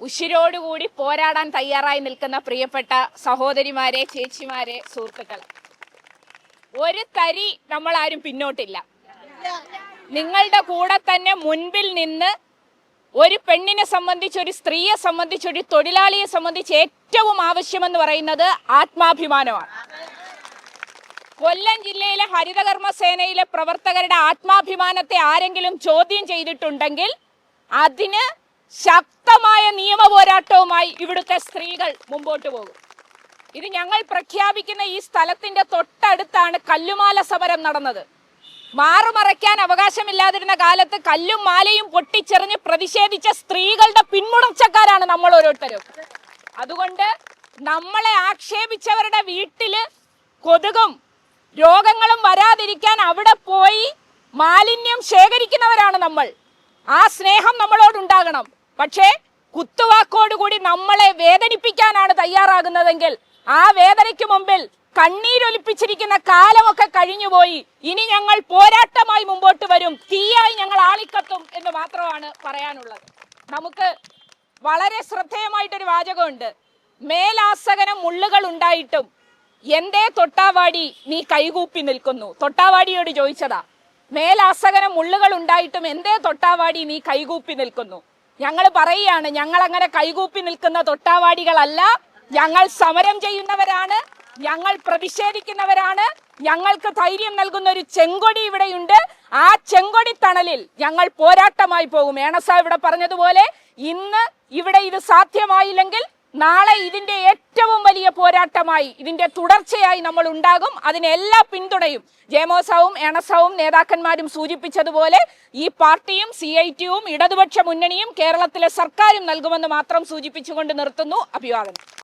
ഉശിരോടുകൂടി പോരാടാൻ തയ്യാറായി നിൽക്കുന്ന പ്രിയപ്പെട്ട സഹോദരിമാരെ, ചേച്ചിമാരെ, സുഹൃത്തുക്കൾ, ഒരു തരി നമ്മൾ ആരും പിന്നോട്ടില്ല. നിങ്ങളുടെ കൂടെ തന്നെ മുൻപിൽ നിന്ന് ഒരു പെണ്ണിനെ സംബന്ധിച്ച്, ഒരു സ്ത്രീയെ സംബന്ധിച്ച്, ഒരു തൊഴിലാളിയെ സംബന്ധിച്ച് ഏറ്റവും ആവശ്യമെന്ന് പറയുന്നത് ആത്മാഭിമാനമാണ്. കൊല്ലം ജില്ലയിലെ ഹരിതകർമ്മ സേനയിലെ പ്രവർത്തകരുടെ ആത്മാഭിമാനത്തെ ആരെങ്കിലും ചോദ്യം ചെയ്തിട്ടുണ്ടെങ്കിൽ അതിന് ശക്തമായ നിയമ പോരാട്ടവുമായി ഇവിടുത്തെ സ്ത്രീകൾ മുമ്പോട്ട് പോകും. ഇത് ഞങ്ങൾ പ്രഖ്യാപിക്കുന്ന ഈ സ്ഥലത്തിന്റെ തൊട്ടടുത്താണ് കല്ലുമാല സമരം നടന്നത്. മാറുമറയ്ക്കാൻ അവകാശമില്ലാതിരുന്ന കാലത്ത് കല്ലും മാലയും പൊട്ടിച്ചെറിഞ്ഞ് പ്രതിഷേധിച്ച സ്ത്രീകളുടെ പിന്മുടർച്ചക്കാരാണ് നമ്മൾ ഓരോരുത്തരും. അതുകൊണ്ട് നമ്മളെ ആക്ഷേപിച്ചവരുടെ വീട്ടില് കൊതുകും രോഗങ്ങളും വരാതിരിക്കാൻ അവിടെ പോയി മാലിന്യം ശേഖരിക്കുന്നവരാണ് നമ്മൾ. ആ സ്നേഹം നമ്മളോടുണ്ടാകണം. പക്ഷേ കുത്തുവാക്കോടുകൂടി നമ്മളെ വേദനിപ്പിക്കാനാണ് തയ്യാറാകുന്നതെങ്കിൽ ആ വേദനയ്ക്ക് മുമ്പിൽ കണ്ണീരൊലിപ്പിച്ചിരിക്കുന്ന കാലമൊക്കെ കഴിഞ്ഞുപോയി. ഇനി ഞങ്ങൾ പോരാട്ടമായി മുമ്പോട്ട് വരും, തീയായി ഞങ്ങൾ ആളിക്കത്തും എന്ന് മാത്രമാണ് പറയാനുള്ളത്. നമുക്ക് വളരെ ശ്രദ്ധേയമായിട്ടൊരു വാചകമുണ്ട്. മേലാസകനം മുള്ളുകൾ ഉണ്ടായിട്ടും എന്തേ തൊട്ടാവാടി നീ കൈകൂപ്പി നിൽക്കുന്നു. തൊട്ടാവാടിയോട് ചോദിച്ചതാ. മേലാസകനം മുള്ളുകൾ ഉണ്ടായിട്ടും എന്തേ തൊട്ടാവാടി നീ കൈകൂപ്പി നിൽക്കുന്നു. ഞങ്ങൾ പറയുകയാണ്, ഞങ്ങൾ അങ്ങനെ കൈകൂപ്പി നിൽക്കുന്ന തൊട്ടാവാടികളല്ല. ഞങ്ങൾ സമരം ചെയ്യുന്നവരാണ്, ഞങ്ങൾ പ്രതിഷേധിക്കുന്നവരാണ്. ഞങ്ങൾക്ക് ധൈര്യം നൽകുന്ന ഒരു ചെങ്കൊടി ഇവിടെയുണ്ട്. ആ ചെങ്കൊടി തണലിൽ ഞങ്ങൾ പോരാട്ടമായി പോകും. ഏണസ ഇവിടെ പറഞ്ഞതുപോലെ ഇന്ന് ഇവിടെ ഇത് സാധ്യമായില്ലെങ്കിൽ നാളെ ഇതിന്റെ ഏറ്റവും വലിയ പോരാട്ടമായി, ഇതിന്റെ തുടർച്ചയായി നമ്മൾ ഉണ്ടാകും. അതിന് എല്ലാ പിന്തുണയും ജയമോസാവും ഏണസവും നേതാക്കന്മാരും സൂചിപ്പിച്ചതുപോലെ ഈ പാർട്ടിയും CIT-യും ഇടതുപക്ഷ മുന്നണിയും കേരളത്തിലെ സർക്കാരും നൽകുമെന്ന് മാത്രം സൂചിപ്പിച്ചുകൊണ്ട് നിർത്തുന്നു. അഭിവാദനം.